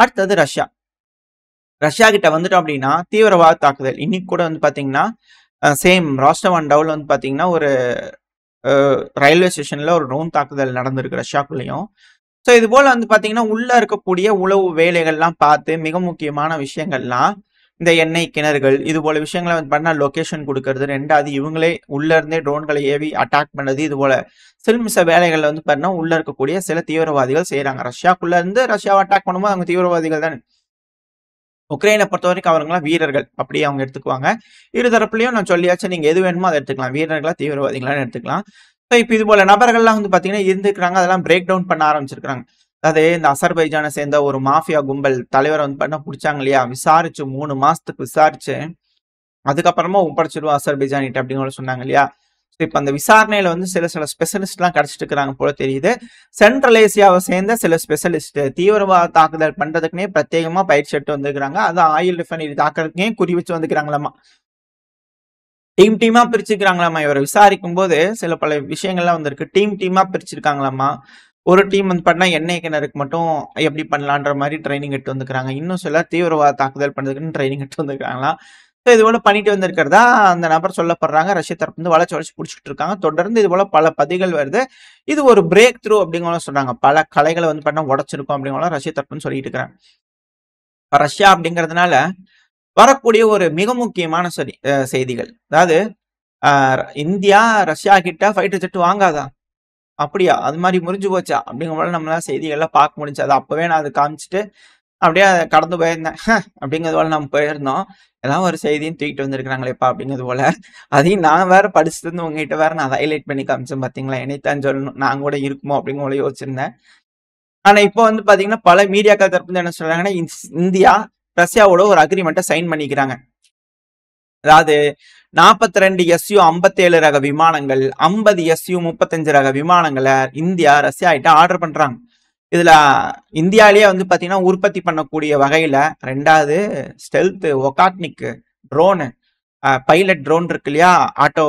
அடுத்தது Russia. Russia கிட்ட வந்துட்டோம் அப்படின்னா தீவிரவாத தாக்குதல். இன்னைக்கு கூட வந்து பாத்தீங்கன்னா சேம் ராஸ்டவ் அண்ட் டவுல் வந்து பாத்தீங்கன்னா ஒரு ரயில்வே ஸ்டேஷன்ல ஒரு ட்ரோன் தாக்குதல் நடந்திருக்கு ரஷ்யாக்குள்ளேயும். ஸோ இது போல வந்து பாத்தீங்கன்னா உள்ள இருக்கக்கூடிய உளவு வேலைகள்லாம் பார்த்து மிக முக்கியமான விஷயங்கள்லாம் இந்த எண்ணெய் கிணறுகள் இது போல விஷயங்களை வந்து பண்ணா லொகேஷன் கொடுக்கறது, ரெண்டாவது இவங்களே உள்ள இருந்தே ட்ரோன்களை ஏவி அட்டாக் பண்ணது, இது போல சில்மிச வேலைகள் வந்து பண்ணா உள்ள இருக்கக்கூடிய சில தீவிரவாதிகள் செய்யறாங்க. ரஷ்யாக்குள்ள இருந்து ரஷ்யாவை அட்டாக் பண்ணும்போது அவங்க தீவிரவாதிகள் தான். உக்ரைனை பொறுத்த வரைக்கும் அவங்களாம் வீரர்கள் அப்படியே அவங்க எடுத்துக்குவாங்க. இரு தரப்புலையும் நான் சொல்லியாச்சும் நீங்க எது வேணுமோ அதை எடுத்துக்கலாம், வீரர்களா தீவிரவாதிகளான்னு எடுத்துக்கலாம். ஸோ இப்போ இது போல நபர்கள்லாம் வந்து பாத்தீங்கன்னா இருந்துக்கிறாங்க, அதெல்லாம் பிரேக் டவுன் பண்ண ஆரம்பிச்சிருக்காங்க. அதாவது இந்த அசர்பைஜானை சேர்ந்த ஒரு மாஃபியா கும்பல் தலைவரை வந்து பண்ண பிடிச்சாங்க இல்லையா, விசாரிச்சு 3 மாசத்துக்கு விசாரிச்சு அதுக்கப்புறமா ஒப்படைச்சிடுவோம் அசர்பைஜானிட்டு அப்படின்னு சொன்னாங்க இல்லையா. இப்ப அந்த விசாரணையில வந்து சில ஸ்பெஷலிஸ்ட் எல்லாம் கிடைச்சிட்டு இருக்கிறாங்க போல தெரியுது. சென்ட்ரல் ஏசியாவை சேர்ந்த சில ஸ்பெஷலிஸ்ட் தீவிரவாத தாக்குதல் பண்றதுக்குனே பிரத்யேகமா பயிற்சி எடுத்து வந்துக்கிறாங்க. அது ஆயில் ரிஃபைனரி தாக்குறதுக்கே குறி வச்சு வந்துக்கிறாங்களாமா. டீமா பிரிச்சுக்கிறாங்களாமா. இவரை விசாரிக்கும் போது பல விஷயங்கள்லாம் வந்திருக்கு. டீமா பிரிச்சிருக்காங்களாமா. ஒரு டீம் வந்து பண்ணா எண்ணெய் கிணறுக்கு மட்டும் எப்படி பண்ணலான்ற மாதிரி ட்ரைனிங் எடுத்து வந்துக்கிறாங்க. இன்னும் சில தீவிரவாத தாக்குதல் பண்றதுக்குன்னு ட்ரைனிங் எடுத்து வந்துருக்காங்களாம். ஸோ இது போல பண்ணிட்டு வந்திருக்கிறதா அந்த நபர் சொல்லப்படுறாங்க. ரஷ்ய தரப்பு வந்து வளைச்சு பிடிச்சிட்டு இருக்காங்க. தொடர்ந்து இது போல பல பதிகள் வருது. இது ஒரு பிரேக் த்ரூ அப்படிங்கிற சொல்றாங்க. பல கலைகளை வந்து பண்ண உடைச்சிருக்கும் அப்படிங்கிற ரஷ்ய தரப்புன்னு சொல்லிட்டு இருக்கிறாங்க. ரஷ்யா அப்படிங்கிறதுனால வரக்கூடிய ஒரு மிக முக்கியமான செய்திகள், அதாவது இந்தியா ரஷ்யா கிட்ட ஃபைட்டர் ஜெட் வாங்காதா, அப்படியா, அது மாதிரி முறிஞ்சு போச்சா அப்படிங்கிற போல நம்மளால செய்திகள்லாம் பார்க்க முடிஞ்சு. அது அப்பவே நான் அதை காமிச்சிட்டு அப்படியே கடந்து போயிருந்தேன் அப்படிங்கிறது போல நம்ம போயிருந்தோம். எல்லாம் ஒரு செய்தியும் தூக்கிட்டு வந்திருக்கிறாங்களேப்பா அப்படிங்கிறது போல. அதையும் நான் வேற படிச்சுட்டு இருந்து உங்ககிட்ட வேற நான் ஹைலைட் பண்ணி காமிச்சேன் பாத்தீங்களா. என்னைத்தான் சொல்லணும், நான் கூட இருக்குமோ அப்படிங்கிற போல யோசிச்சிருந்தேன். ஆனா இப்போ வந்து பாத்தீங்கன்னா பல மீடியாக்கள் தரப்பு என்ன சொல்றாங்கன்னா இந்தியா ரஷ்யாவோட ஒரு அக்ரிமெண்ட்டை சைன் பண்ணிக்கிறாங்க. அதாவது 42 SU-57 ரக விமானங்கள், 50 SU-35 ரக விமானங்களை இந்தியா ரஷ்யா கிட்ட ஆர்டர் பண்றாங்க. இதுல இந்தியாலேயே வந்து பாத்தீங்கன்னா உற்பத்தி பண்ணக்கூடிய வகையில 2வது ஸ்டெல்த் ஒகாட்னிக் ட்ரோனு, பைலட் ட்ரோன் இருக்கு இல்லையா, ஆட்டோ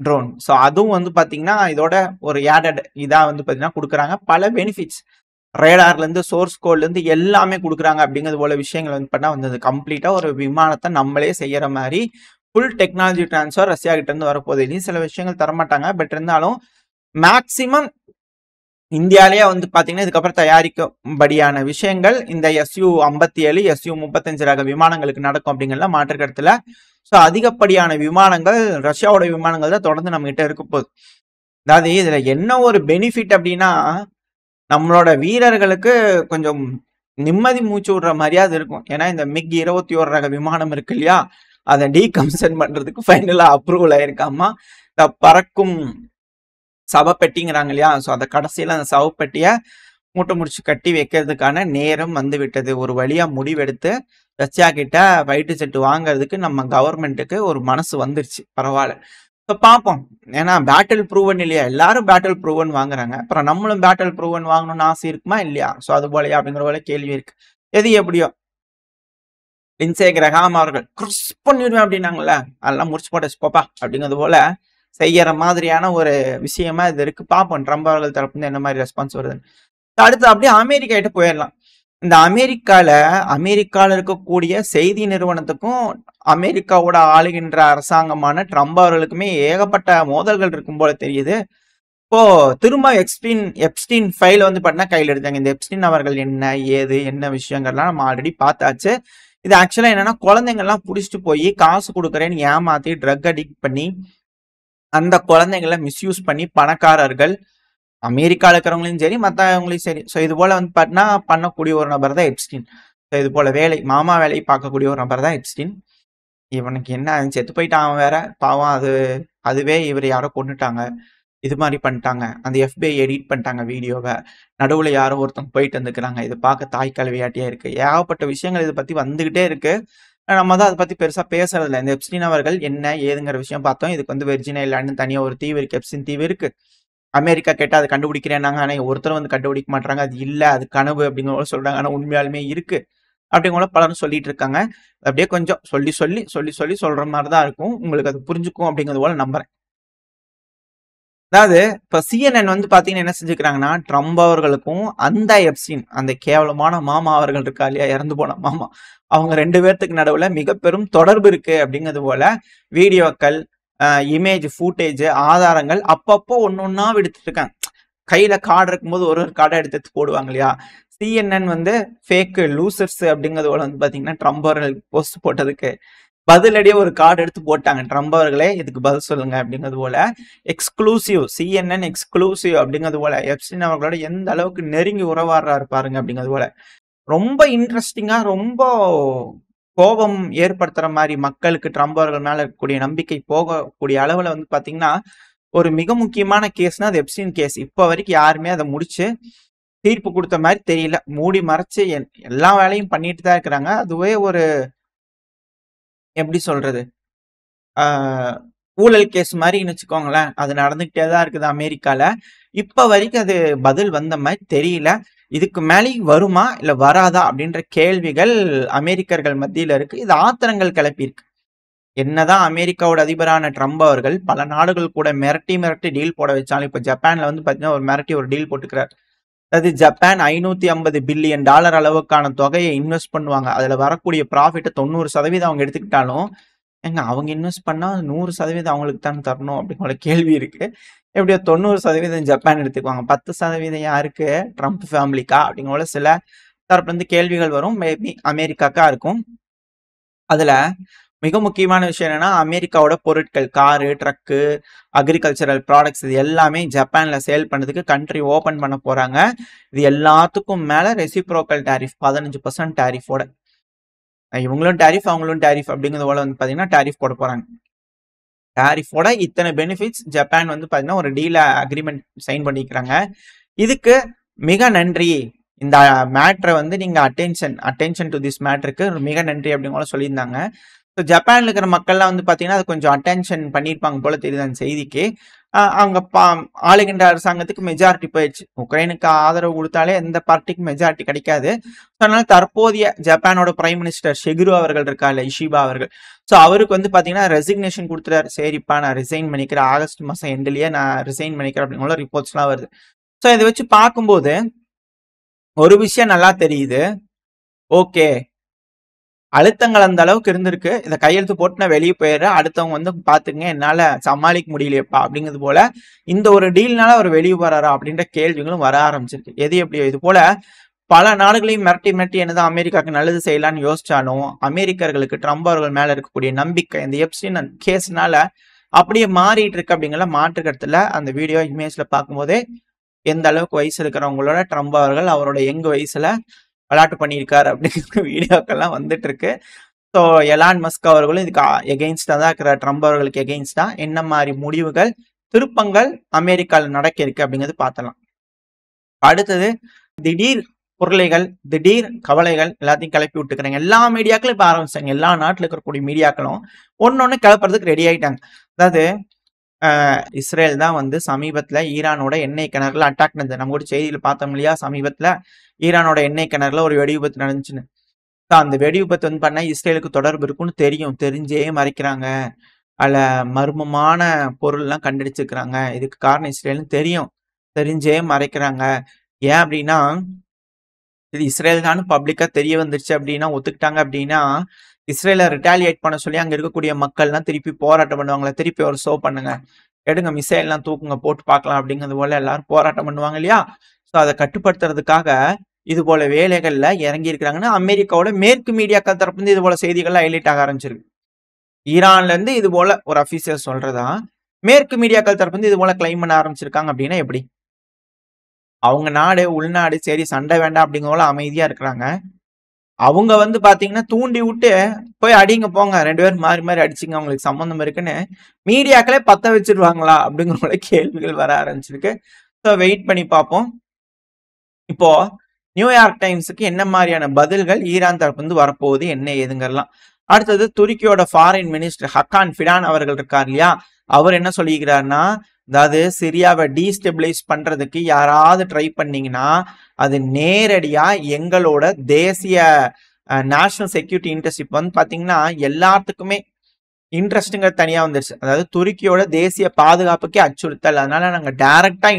ட்ரோன். ஸோ அதுவும் வந்து பாத்தீங்கன்னா இதோட ஒரு ஆடட் இதா வந்து பாத்தீங்கன்னா கொடுக்குறாங்க. பல பெனிஃபிட்ஸ் ரேடார்ல இருந்து சோர்ஸ் கோட்ல இருந்து எல்லாமே கொடுக்குறாங்க. அப்படிங்கிறது போல விஷயங்கள் வந்து பண்ணா வந்தது. கம்ப்ளீட்டா ஒரு விமானத்தை நம்மளே செய்யற மாதிரி ஃபுல் டெக்னாலஜி டிரான்ஸ்ஃபர் ரஷ்யா கிட்ட இருந்து வரப்போகுது. இனி சில விஷயங்கள் தரமாட்டாங்க, பட் இருந்தாலும் மேக்சிமம் இந்தியாலேயே வந்து பாத்தீங்கன்னா இதுக்கப்புறம் தயாரிக்கும்படியான விஷயங்கள் இந்த SU-57 SU-35 ரக விமானங்களுக்கு நடக்கும் அப்படிங்கறத மாற்று கருத்துல. ஸோ அதிகப்படியான விமானங்கள் ரஷ்யாவோட விமானங்கள் தான் தொடர்ந்து நம்ம கிட்ட இருக்க போகுது. அதாவது இதுல என்ன ஒரு பெனிஃபிட் அப்படின்னா, நம்மளோட வீரர்களுக்கு கொஞ்சம் நிம்மதி மூச்சு விடுற மாதிரியாவது இருக்கும். ஏன்னா இந்த MiG-21 ரக விமானம் இருக்கு இல்லையா, அதை டீகமிஷன் பண்றதுக்கு ஃபைனலா அப்ரூவல் ஆயிருக்காமா. இந்த பறக்கும் சவப்பெட்டிங்கிறாங்க இல்லையா, ஸோ அந்த கடைசியில அந்த சவப்பெட்டியை மூட்டை முடிச்சு கட்டி வைக்கிறதுக்கான நேரம் வந்து விட்டது. ஒரு வழியா முடிவெடுத்து ரஷ்யா கிட்ட ஃபைட்டர் ஜெட் வாங்குறதுக்கு நம்ம கவர்மெண்ட்டுக்கு ஒரு மனசு வந்துருச்சு. பரவாயில்ல, ஸோ பார்ப்போம். ஏன்னா பேட்டில் ப்ரூவன் இல்லையா, எல்லாரும் பேட்டில் ப்ரூவன் வாங்குறாங்க. அப்புறம் நம்மளும் பேட்டில் ப்ரூவன் வாங்கணும்னு ஆசை இருக்குமா இல்லையா? ஸோ அது போலயா அப்படிங்கிற போல கேள்வி இருக்கு. எது எப்படியோ லின்சே கிரஹாம் அவர்கள் கிறிஸ் பண்ணிடுவேன் அப்படின்னாங்கல்ல, அதெல்லாம் முடிச்சு போட்ட போப்பா அப்படிங்கிறது போல செய்யற மாதிரியான ஒரு விஷயமா இது இருக்கு. பார்ப்போம் ட்ரம்ப் அவர்கள் தரப்பு என்ன மாதிரி ரெஸ்பான்ஸ் வருது. அடுத்து அப்படியே அமெரிக்கா கிட்ட போயிடலாம். இந்த அமெரிக்கால இருக்கக்கூடிய செய்தி நிறுவனத்துக்கும் அமெரிக்காவோட ஆளுகின்ற அரசாங்கமான ட்ரம்ப் அவர்களுக்குமே ஏகப்பட்ட மோதல்கள் இருக்கும் போல தெரியுது. இப்போ திரும்ப எப்ஸ்டீன் ஃபைல் வந்து பண்ண கையில் எடுத்தாங்க. இந்த எப்ஸ்டீன் அவர்கள் என்ன ஏது என்ன விஷயங்கள்லாம் நம்ம ஆல்ரெடி பார்த்தாச்சு. இது ஆக்சுவலா என்னன்னா, குழந்தைங்கள்லாம் புடிச்சிட்டு போய் காசு கொடுக்குறேன்னு ஏமாத்தி ட்ரக் அடிக்ட் பண்ணி அந்த குழந்தைங்களை மிஸ்யூஸ் பண்ணி பணக்காரர்கள் அமெரிக்கால இருக்கிறவங்களையும் சரி மற்றவங்களையும் சரி, ஸோ இது போல வந்து பண்ணக்கூடிய ஒரு நபர் தான் எப்ஸ்டீன். ஸோ இது போல மாமா வேலையை பார்க்கக்கூடிய ஒரு நபர் தான் எப்ஸ்டீன். இவனுக்கு என்ன செத்து போயிட்டான் அவன் வேற பாவம். அதுவே இவர் யாரோ கொண்டுட்டாங்க, இது மாதிரி பண்ணிட்டாங்க. அந்த FBI எடிட் பண்ணிட்டாங்க வீடியோவை. நடுவில் யாரோ ஒருத்தவங்க போயிட்டு வந்துக்கிறாங்க. இது பார்க்க தாய் கல்வியாட்டியா இருக்கு. ஏகப்பட்ட விஷயங்கள் இதை பத்தி வந்துகிட்டே இருக்கு. நம்ம தான் அதை பத்தி பெருசா பேசுறது இல்லை. இந்த எப்ஸ்டீன் அவர்கள் என்ன ஏதுங்கிற விஷயம் பார்த்தோம். இதுக்கு வந்து வெர்ஜினியா ஐலாண்டுன்னு தனியா ஒரு தீவு இருக்கு, எப்ஸ்டீன் தீவு இருக்கு. அமெரிக்கா கேட்டா அதை கண்டுபிடிக்கிறேன்னாங்க. ஆனா ஒருத்தரும் வந்து கண்டுபிடிக்க மாட்டாங்க. அது இல்ல, அது கனவு அப்படிங்கிற சொல்றாங்க. ஆனா உண்மையாலுமே இருக்கு அப்படிங்கிற பலரும் சொல்லிட்டு இருக்காங்க. அப்படியே கொஞ்சம் சொல்லி சொல்ற மாதிரிதான் இருக்கும். உங்களுக்கு அது புரிஞ்சுக்கும் அப்படிங்கிறது போல நம்புறேன். அதாவது இப்ப CNN வந்து பாத்தீங்கன்னா என்ன செஞ்சுக்கிறாங்கன்னா, ட்ரம்ப் அவர்களுக்கும் அந்த எப்ஸ்டீன் அந்த கேவலமான மாமா அவர்கள் இருக்கா இல்லையா? இறந்து போன மாமா. அவங்க 2 பேத்துக்கு நடுவுல மிக பெரும் தொடர்பு இருக்கு அப்படிங்கிறது போல வீடியோக்கள், இமேஜ், ஃபூட்டேஜ், ஆதாரங்கள் அப்பப்போ ஒண்ணொண்ணா விடுத்துட்டு இருக்காங்க. கையில கார்டு இருக்கும்போது ஒரு ஒரு கார்டா எடுத்து எடுத்து போடுவாங்க இல்லையா? CNN வந்து ஃபேக் லூசர்ஸ் அப்படிங்கிறது போல வந்து பாத்தீங்கன்னா, ட்ரம்ப் அவர்கள் போஸ்ட் போட்டதுக்கு பதிலடியா ஒரு கார்டு எடுத்து போட்டாங்க. ட்ரம்ப் அவர்களே இதுக்கு பதில் சொல்லுங்க அப்படிங்கிறது போல. எக்ஸ்க்ளூசிவ் CNN எக்ஸ்க்ளூசிவ் அப்படிங்கிறது போல. எப்ஸ்டீன் அவர்களோட எந்த அளவுக்கு நெருங்கி உறவாடுறாரு பாருங்க அப்படிங்கிறது போல. ரொம்ப இன்ட்ரெஸ்டிங்கா ரொம்ப கோபம் ஏற்படுத்துற மாரி மக்களுக்கு ட்ரம்ப் அவர்கள் மேல இருக்கக்கூடிய நம்பிக்கை போகக்கூடிய அளவுல வந்து பாத்தீங்கன்னா, ஒரு மிக முக்கியமான கேஸ்னா அது எப்ஸ்டீன் கேஸ். இப்ப வரைக்கும் யாருமே அத முடிச்சு தீர்ப்பு குடுத்த மாரி தெரியல. மூடி மறைச்சு எல்லா வேலையும் பண்ணிட்டு தான் இருக்கிறாங்க. அதுவே ஒரு எப்படி சொல்றது? ஆ ஊழல் கேஸ் மாரின்னு வச்சுக்கோங்களேன். அது நடந்துகிட்டே தான் இருக்குது அமெரிக்கால. இப்ப வரைக்கும் அது பதில் வந்த மாரி தெரியல. இதுக்கு மேலயும் வருமா? இல்ல வராதா? அப்படின்ற கேள்விகள் அமெரிக்கர்கள் மத்தியில இருக்கு. இது ஆத்திரங்கள் கிளப்பியிருக்கு. என்னதான் அமெரிக்காவோட அதிபரான ட்ரம்ப் அவர்கள் பல நாடுகள் கூட மிரட்டி மிரட்டி டீல் போட வச்சாலும், இப்ப ஜப்பான்ல வந்து பார்த்தீங்கன்னா, ஒரு மிரட்டி ஒரு டீல் போட்டுக்கிறார். அதாவது ஜப்பான் $550 பில்லியன் அளவுக்கான தொகையை இன்வெஸ்ட் பண்ணுவாங்க. அதுல வரக்கூடிய ப்ராஃபிட்ட 90% அவங்க எடுத்துக்கிட்டாலும், ஏங்க அவங்க இன்வெஸ்ட் பண்ணா 100% அவங்களுக்கு தான் தரணும் அப்படிங்கிற கேள்வி இருக்கு. எப்படியோ 90% ஜப்பான் எடுத்துக்குவாங்க. 10% யாருக்கு? ட்ரம்ப் ஃபேமிலிக்கா? அப்படிங்கிற போல சில தரப்புலருந்து கேள்விகள் வரும். மேபி அமெரிக்காக்கா இருக்கும். அதுல மிக முக்கியமான விஷயம் என்னன்னா, அமெரிக்காவோட பொருட்கள் காரு, ட்ரக்கு, அக்ரிகல்ச்சரல் ப்ராடக்ட்ஸ் இது எல்லாமே ஜப்பான்ல சேல் பண்ணதுக்கு கண்ட்ரி ஓப்பன் பண்ண போறாங்க. இது எல்லாத்துக்கும் மேல ரெசிப்ரோக்கல் டாரிஃப் 15% டாரிஃபோட. இவங்களும் டாரிஃப், அவங்களும் டாரிஃப் அப்படிங்கிறது போல வந்து பாத்தீங்கன்னா, டாரிஃப் போட போறாங்க. டாரிஃபோட இத்தனை பெனிஃபிட்ஸ் ஜப்பான் வந்து பாத்தீங்கன்னா, ஒரு டீல அக்ரிமெண்ட் சைன் பண்ணிக்கிறாங்க. இதுக்கு மிக நன்றி. இந்த மேட்டர வந்து நீங்க அட்டென்ஷன் டு திஸ் மேட்டருக்கு மிக நன்றி அப்படின்னு கூட சொல்லியிருந்தாங்க. ஸோ ஜப்பான்ல இருக்கிற மக்கள்லாம் வந்து பார்த்தீங்கன்னா, அது கொஞ்சம் அட்டென்ஷன் பண்ணியிருப்பாங்க போல தெரியுது அந்த செய்திக்கு. அங்க ஆளுகின்ற அரசாங்கத்துக்கு மெஜாரிட்டி போயிடுச்சு. உக்ரைனுக்கு ஆதரவு குடுத்தாலே எந்த பார்ட்டிக்கும் மெஜாரிட்டி கிடைக்காது. ஸோ அதனால தற்போதைய ஜப்பானோட பிரைம் மினிஸ்டர் ஷிகுரு அவர்கள் இருக்கார்ல, இஷிபா அவர்கள். ஸோ அவருக்கு வந்து பார்த்தீங்கன்னா, ரெசிக்னேஷன் குடுத்துட்டாரு. சரிப்பா நான் ரிசைன் பண்ணிக்கிறேன். ஆகஸ்ட் மாசம் எண்ட்லயே நான் ரிசைன் பண்ணிக்கிறேன் அப்படிங்கிற ரிப்போர்ட்ஸ்லாம் வருது. ஸோ இத வச்சு பார்க்கும்போது, ஒரு விஷயம் நல்லா தெரியுது. ஓகே. அழுத்தங்கள் அந்த அளவுக்கு இருந்திருக்கு. இத கையெழுத்து போட்டு நான் வெளிய போயிர்றேன். அடுத்தவங்க வந்து பாத்துக்கங்க. என்னால சமாளிக்க முடியலையேப்பா அப்படிங்கிறது போல, இந்த ஒரு டீல்னால அவர் வெளிய போறாரா அப்படின்ற கேள்விகளும் வர ஆரம்பிச்சிருக்கு. எது எப்படியோ இது போல பல நாடுகளையும் மிரட்டி மிரட்டி என்னதான் அமெரிக்காவுக்கு நல்லது செய்யலாம்னு யோசிச்சாலும், அமெரிக்கர்களுக்கு ட்ரம்ப் அவர்கள் மேல இருக்கக்கூடிய நம்பிக்கை இந்த எப்ஸ்டீன் கேஸ்னால அப்படியே மாறிட்டு இருக்கு அப்படிங்கிற மாற்று கருத்துல அந்த வீடியோ இமேஜ்ல பார்க்கும்போதே எந்த அளவுக்கு வயசு இருக்கிறவங்களோட ட்ரம்ப் அவர்கள் அவரோட யங் வயசுல விளையாட்டு பண்ணியிருக்காரு அப்படிங்கிற வீடியோக்கெல்லாம் வந்துட்டு இருக்கு. ஸோ எலான் மஸ்க் அவர்களும் இதுக்கு எகெயின்ஸ்டா தான் இருக்கிற ட்ரம்ப் அவர்களுக்கு எகெயின்ஸ்டா என்ன மாதிரி முடிவுகள், திருப்பங்கள் அமெரிக்காவில் நடக்க இருக்கு அப்படிங்கிறது பார்த்தலாம். அடுத்தது திடீர் பொருளைகள், திடீர் கவலைகள் எல்லாத்தையும் கிளப்பி விட்டுக்கிறாங்க. எல்லா மீடியாக்களும் இப்ப ஆரம்பிச்சாங்க. எல்லா நாட்டில் இருக்கக்கூடிய மீடியாக்களும் ஒன்னொன்னு கிளப்புறதுக்கு ரெடி ஆயிட்டாங்க. அதாவது இஸ்ரேல் தான் வந்து சமீபத்துல ஈரானோட எண்ணெய் கிணறுல அட்டாக் நடந்தது. நம்ம கூட செய்தியில பார்த்தோம் இல்லையா? சமீபத்துல ஈரானோட எண்ணெய் கிணறுல ஒரு வெடி விபத்து நடந்துச்சுன்னு. அந்த வெடி விபத்து வந்து பண்ணா இஸ்ரேலுக்கு தொடர்பு இருக்குன்னு தெரியும். தெரிஞ்சே மறைக்கிறாங்க. அதுல மர்மமான பொருள்லாம் கண்டுபிடிச்சிருக்கிறாங்க. இதுக்கு காரணம் இஸ்ரேல்னு தெரியும். தெரிஞ்சே மறைக்கிறாங்க. ஏன் அப்படின்னா, இது இஸ்ரேல் தான் பப்ளிக்கா தெரிய வந்துருச்சு அப்படின்னா, ஒத்துக்கிட்டாங்க அப்படின்னா, இஸ்ரேல ரிட்டாலியேட் பண்ண சொல்லி அங்க இருக்கக்கூடிய மக்கள்லாம் திருப்பி போராட்டம் பண்ணுவாங்களா, திருப்பி ஒரு ஷோ பண்ணுங்க. எடுங்க மிசைல்லாம் தூக்குங்க போட்டு பார்க்கலாம் அப்படிங்கிறது போல எல்லாரும் போராட்டம் பண்ணுவாங்க இல்லையா? ஸோ அத கட்டுப்படுத்துறதுக்காக இது போல வேலைகள்ல இறங்கி இருக்கிறாங்கன்னா, அமெரிக்காவோட மேற்கு மீடியாக்கள் தரப்புல இது போல செய்திகள்லாம் ஹைலைட் ஆக ஆரம்பிச்சிருக்கு. ஈரான்ல இருந்து இது போல ஒரு அபிஷியல் சொல்றதா, மேற்கு மீடியாக்கள் தரப்புல இது போல கிளைம் பண்ண ஆரம்பிச்சிருக்காங்க அப்படின்னா எப்படி? அவங்க நாடு, உள்நாடு சரி சண்டை வேண்டாம் அப்படிங்கிற அமைதியா இருக்கிறாங்க. அவங்க வந்து பாத்தீங்கன்னா தூண்டி விட்டு போய் அடிங்க போங்க 2 பேரும் மாறி மாறி அடிச்சுங்க அவங்களுக்கு சம்பந்தம் இருக்குன்னு மீடியாக்களே பத்த வச்சிருவாங்களா அப்படிங்கிற கேள்விகள் வர ஆரம்பிச்சிருக்கு. ஸோ வெயிட் பண்ணி பார்ப்போம். இப்போ நியூயார்க் டைம்ஸுக்கு என்ன மாதிரியான பதில்கள் ஈரான் தரப்பு வந்து வரப்போகுது என்ன ஏதுங்கலாம். அடுத்தது துருக்கியோட ஃபாரின் மினிஸ்டர் ஹக்கான் ஃபிடான் அவர்கள் இருக்கார் இல்லையா? அவர் என்ன சொல்லிக்கிறாருன்னா, அதாவது சிரியாவை டீஸ்டெபிலைஸ் பண்றதுக்கு யாராவது ட்ரை பண்ணீங்கன்னா அது நேரடியா எங்களோட தேசிய நேஷனல் செக்யூரிட்டி இன்ட்ரெஸ்ட் இப்ப வந்து பாத்தீங்கன்னா எல்லாத்துக்குமே இன்ட்ரெஸ்ட்ங்கிறது தனியா வந்துருச்சு. அதாவது துருக்கியோட தேசிய பாதுகாப்புக்கே அச்சுறுத்தல். அதனால நாங்க டைரக்ட்டா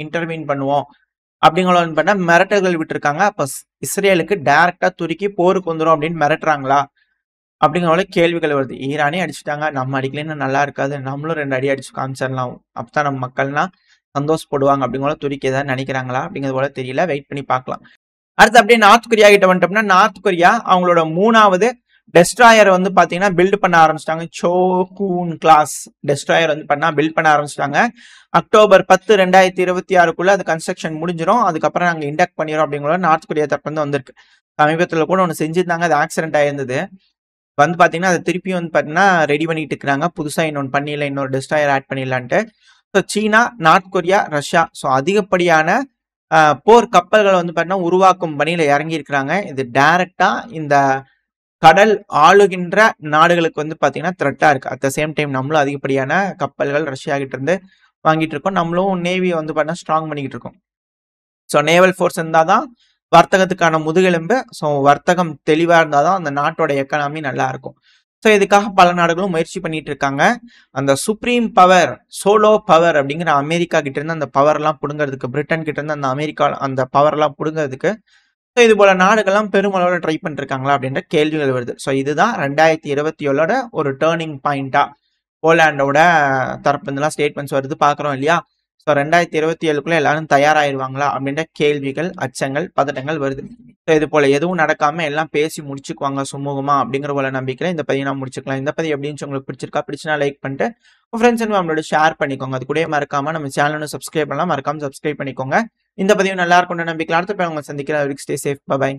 இன்டர்வீன் பண்ணுவோம். அப்படிங்கிற வந்து பார்த்தா மிரட்டல்கள் விட்டுருக்காங்க. அப்ப இஸ்ரேலுக்கு டைரக்ட்டா துருக்கி போருக்கு வந்துரும் அப்படின்னு மிரட்டுறாங்களா? அப்படிங்கிற போல கேள்விகள் வருது. ஈரானே அடிச்சுட்டாங்க. நம்ம அடிக்கலைன்னா நல்லா இருக்காது. நம்மளும் 2 அடி அடிச்சு காமிச்சிடலாம். அப்பதான் நம்ம மக்கள்லாம் சந்தோஷப்படுவாங்க. அப்படிங்கிற போல துருக்கி ஏதாவது நினைக்கிறாங்களா? அப்படிங்கிறது போல தெரியல. வெயிட் பண்ணி பார்க்கலாம். அடுத்து அப்படியே நார்த் கொரியா கிட்ட வந்துட்டோம்னா, நார்த் கொரியா அவங்களோட 3வது டெஸ்ட்ராயர் வந்து பாத்தீங்கன்னா பில்ட் பண்ண ஆரம்பிச்சிட்டாங்க. சோகூன் கிளாஸ் டெஸ்ட்ராயர் வந்து பில்ட் பண்ண ஆரம்பிச்சிட்டாங்க. அக்டோபர் 10, 2026க்குள்ள அது கன்ஸ்ட்ரக்ஷன் முடிஞ்சிடும். அதுக்கப்புறம் நாங்க இண்டக்ட் பண்ணிடுறோம் அப்படிங்கிற நார்த் கொரியா தரப்பு வந்து வந்திருக்கு. சமீபத்தில் கூட ஒன்று செஞ்சிருந்தாங்க. அது ஆக்சிடென்ட் ஆயிருந்தது. வந்து பாத்தீங்கன்னா அதை திருப்பி வந்து பாத்தீங்கன்னா ரெடி பண்ணிட்டு இருக்கிறாங்க. புதுசா இன்னொன்று பண்ணிடல, இன்னொரு டெஸ்ட்ராயர் ஆட் பண்ணிடலான்ட்டு. ஸோ சீனா, நார்த் கொரியா, ரஷ்யா ஸோ அதிகப்படியான போர் கப்பல்களை வந்து பாத்தீங்கன்னா உருவாக்கும் பணியில இறங்கி இருக்கிறாங்க. இது டைரக்டா இந்த கடல் ஆளுகின்ற நாடுகளுக்கு வந்து பாத்தீங்கன்னா த்ரெட்டா இருக்கு. அட் த சேம் டைம் நம்மளும் அதிகப்படியான கப்பல்கள் ரஷ்யா கிட்ட இருந்து வாங்கிட்டு இருக்கோம். நம்மளும் நேவியை வந்து பாத்தீங்கன்னா ஸ்ட்ராங் பண்ணிக்கிட்டு இருக்கோம். ஸோ நேவல் ஃபோர்ஸ் இருந்தாதான் வர்த்தகத்துக்கான முதுகெலும்பு. ஸோ வர்த்தகம் தெளிவா இருந்தாதான் அந்த நாட்டோட எக்கனாமி நல்லா இருக்கும். ஸோ இதுக்காக பல நாடுகளும் முயற்சி பண்ணிட்டு இருக்காங்க. அந்த சுப்ரீம் பவர், சோலோ பவர் அப்படிங்கிற அமெரிக்கா கிட்ட இருந்து அந்த பவர் எல்லாம் புடுங்கிறதுக்கு, பிரிட்டன் கிட்ட இருந்து அந்த அமெரிக்கா அந்த பவர் எல்லாம் புடுங்கிறதுக்கு ஸோ இது போல நாடுகள்லாம் பெருமளவில் ட்ரை பண்ணிருக்காங்களா அப்படின்ற கேள்விகள் வருது. ஸோ இதுதான் 2027 ஒரு டேர்னிங் பாயிண்டா போலாண்டோட தரப்புலாம் ஸ்டேட்மெண்ட்ஸ் வருது பார்க்குறோம் இல்லையா? ஸோ 2027க்குள்ள எல்லாரும் தயாராயிருவாங்களா அப்படின்ற கேள்விகள், அச்சங்கள், பதட்டங்கள் வருது. ஸோ இது போல எதுவும் நடக்காம எல்லாம் பேசி முடிச்சுக்குவாங்க சுமூகமா அப்படிங்கிற போல நம்பிக்கையில இந்த பதிவை நான் முடிச்சுக்கலாம். இந்த பதிவு எப்படி இருந்துச்சு, உங்களுக்கு பிடிச்சிருக்கா? பிடிச்சினா லைக் பண்ணிட்டு உங்க ஃப்ரெண்ட்ஸ் அண்ட் ஃபேமிலியோட ஷேர் பண்ணிக்கோங்க. அது கூட மறக்காம நம்ம சேனலும் சப்ஸ்கிரைப் பண்ணலாம். மறக்காம சப்ஸ்கிரைப் பண்ணிக்கோங்க. இந்த பதிவு நல்லா இருக்கும்னு நம்பிக்கலாம். அடுத்த பேர் உங்களை சந்திக்கிறேன். Stay safe. பை.